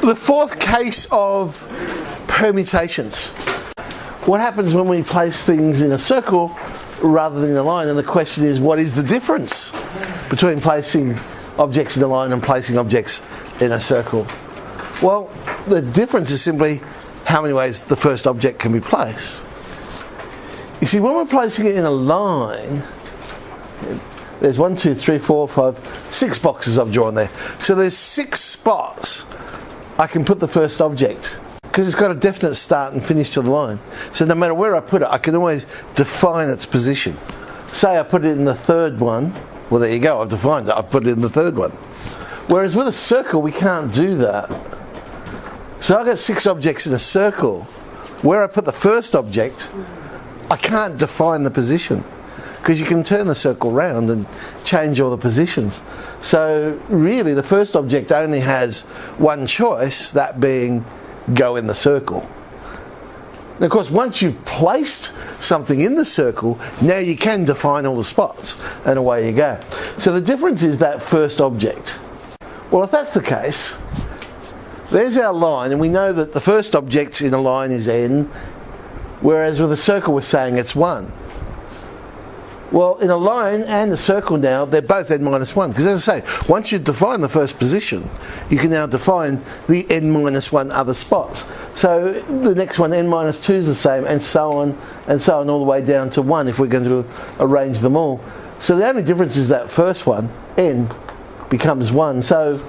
The fourth case of permutations. What happens when we place things in a circle rather than in a line? And the question is, what is the difference between placing objects in a line and placing objects in a circle? Well, the difference is simply how many ways the first object can be placed. You see, when we're placing it in a line, there's 1, 2, 3, 4, 5, 6 boxes I've drawn there. So there's 6 spots I can put the first object, because it's got a definite start and finish to the line. So no matter where I put it, I can always define its position. Say I put it in the third one, well there you go, I've defined it, I've put it in the third one. Whereas with a circle we can't do that. So I've got 6 objects in a circle. Where I put the first object, I can't define the position, because you can turn the circle round and change all the positions. So really the first object only has one choice, that being go in the circle. And of course once you've placed something in the circle, now you can define all the spots and away you go. So the difference is that first object. Well, if that's the case, there's our line, and we know that the first object in a line is n, whereas with a circle we're saying it's 1. Well, in a line and a circle now, they're both n minus 1. Because as I say, once you define the first position, you can now define the n minus 1 other spots. So the next one, n minus 2 is the same, and so on all the way down to 1 if we're going to arrange them all. So the only difference is that first one, n, becomes 1. So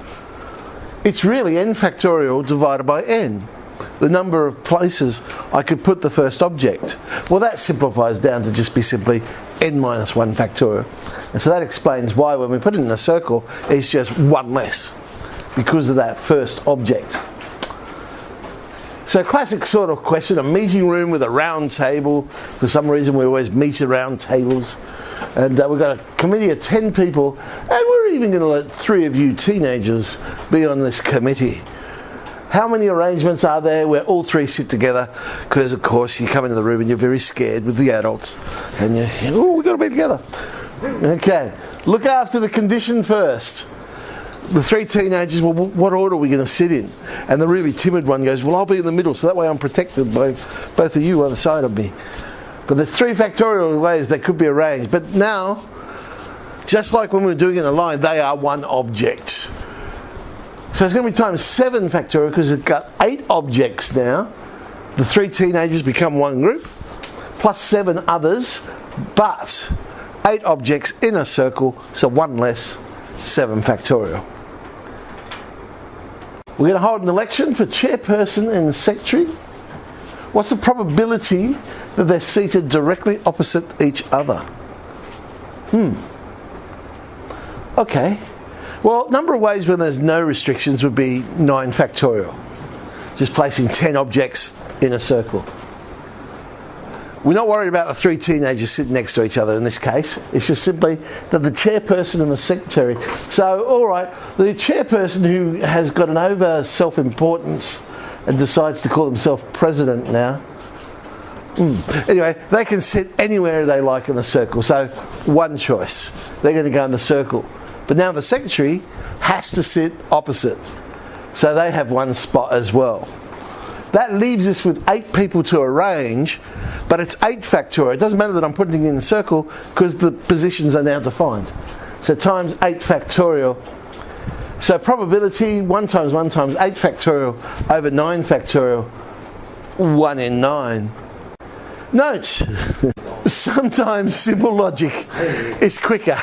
it's really n factorial divided by n. The number of places I could put the first object. Well, that simplifies down to just be simply n minus 1 factorial. And so that explains why when we put it in a circle, it's just 1 less, because of that first object. So classic sort of question, a meeting room with a round table. For some reason we always meet around tables. And we've got a committee of 10 people, and we're even going to let 3 of you teenagers be on this committee. How many arrangements are there where all 3 sit together? Because of course you come into the room and you're very scared with the adults, and we've got to be together. Okay, look after the condition first. The 3 teenagers, well, what order are we going to sit in? And the really timid one goes, well, I'll be in the middle, so that way I'm protected by both of you either side of me. But there's 3 factorial ways they could be arranged. But now, just like when we were doing it in a line, they are one object. So it's going to be times 7 factorial, because it's got 8 objects now. The 3 teenagers become one group, plus 7 others, but 8 objects in a circle, so 1 less, 7 factorial. We're going to hold an election for chairperson and secretary. What's the probability that they're seated directly opposite each other? Okay. Well, number of ways when there's no restrictions would be 9 factorial. Just placing 10 objects in a circle. We're not worried about the 3 teenagers sitting next to each other in this case. It's just simply that the chairperson and the secretary. So, alright, the chairperson who has got an over self-importance and decides to call himself president now. Anyway, they can sit anywhere they like in the circle. So, one choice. They're going to go in the circle. But now the secretary has to sit opposite. So they have 1 spot as well. That leaves us with 8 people to arrange, but it's 8 factorial. It doesn't matter that I'm putting it in a circle, because the positions are now defined. So times 8 factorial. So probability 1 times 1 times 8 factorial over 9 factorial, 1 in 9. Note, sometimes simple logic is quicker.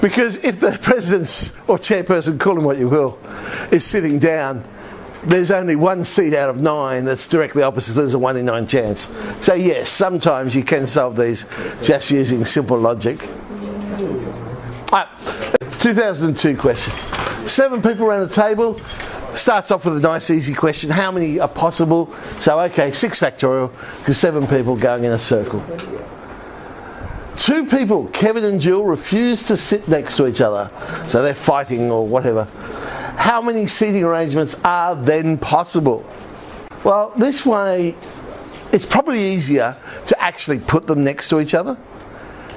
Because if the president's or chairperson, call him what you will, is sitting down, there's only 1 seat out of 9 that's directly opposite. There's a 1 in 9 chance. So yes, sometimes you can solve these just using simple logic. 2002 question. 7 people around the table. Starts off with a nice easy question. How many are possible? So okay, 6 factorial, because 7 people going in a circle. 2 people, Kevin and Jill, refuse to sit next to each other. So they're fighting or whatever. How many seating arrangements are then possible? Well, this way, it's probably easier to actually put them next to each other.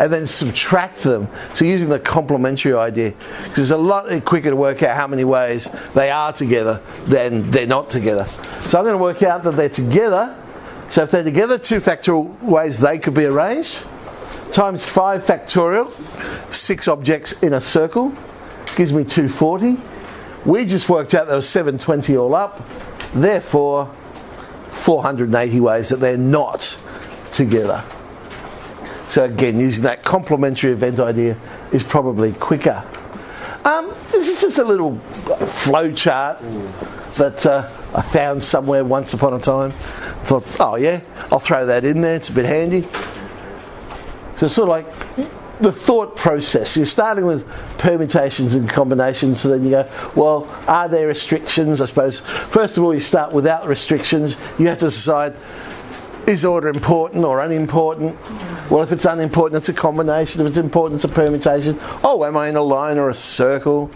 and then subtract them. So using the complementary idea, because it's a lot quicker to work out how many ways they are together than they're not together. So I'm going to work out that they're together. So if they're together 2 factorial ways they could be arranged, times 5 factorial, 6 objects in a circle, gives me 240. We just worked out there was 720 all up, therefore 480 ways that they're not together. So again, using that complementary event idea is probably quicker. This is just a little flow chart that I found somewhere once upon a time. I thought, oh yeah, I'll throw that in there, it's a bit handy. So it's sort of like the thought process. You're starting with permutations and combinations, so then you go, well, are there restrictions? I suppose, first of all, you start without restrictions. You have to decide, is order important or unimportant? Well, if it's unimportant, it's a combination. If it's important, it's a permutation. Oh, am I in a line or a circle?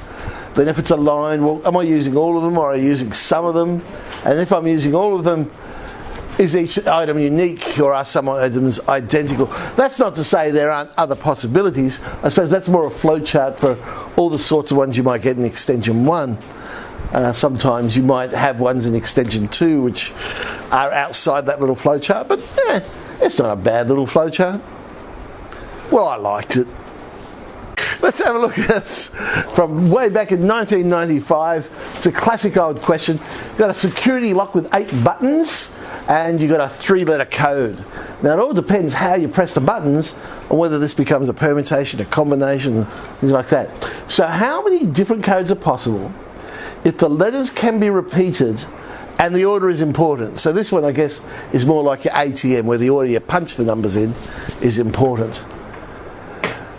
Then if it's a line, well, am I using all of them or are I using some of them? And if I'm using all of them, is each item unique or are some items identical? That's not to say there aren't other possibilities. I suppose that's more a flowchart for all the sorts of ones you might get in extension 1. Sometimes you might have ones in extension 2 which are outside that little flowchart, but it's not a bad little flowchart. Well, I liked it. Let's have a look at this from way back in 1995. It's a classic old question. You've got a security lock with 8 buttons and you've got a 3-letter code. Now it all depends how you press the buttons and whether this becomes a permutation, a combination, things like that. So how many different codes are possible if the letters can be repeated and the order is important? So this one, I guess, is more like your ATM, where the order you punch the numbers in is important.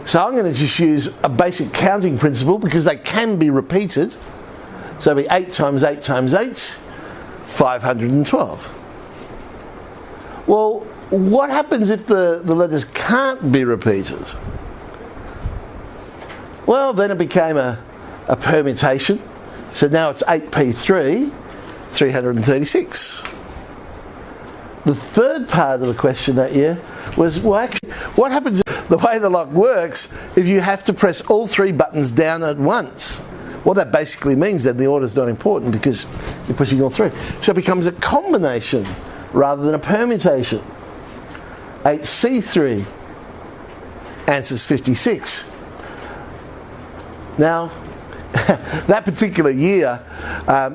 So I'm going to just use a basic counting principle because they can be repeated. So it'll be 8 times 8 times 8, 512. Well, what happens if the letters can't be repeated? Well, then it became a permutation. So now it's 8p3, 336. The third part of the question that year was, well, actually, what happens if the way the lock works if you have to press all 3 buttons down at once? What that basically means then the order's not important because you're pushing all 3. So it becomes a combination rather than a permutation. 8c3 answers 56. Now, that particular year,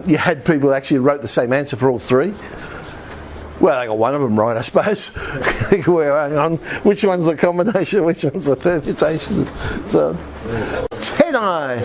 you had people who actually wrote the same answer for all 3. Well, they got one of them right, I suppose. We're hang on, which one's the combination, which one's the permutation? So, 10i.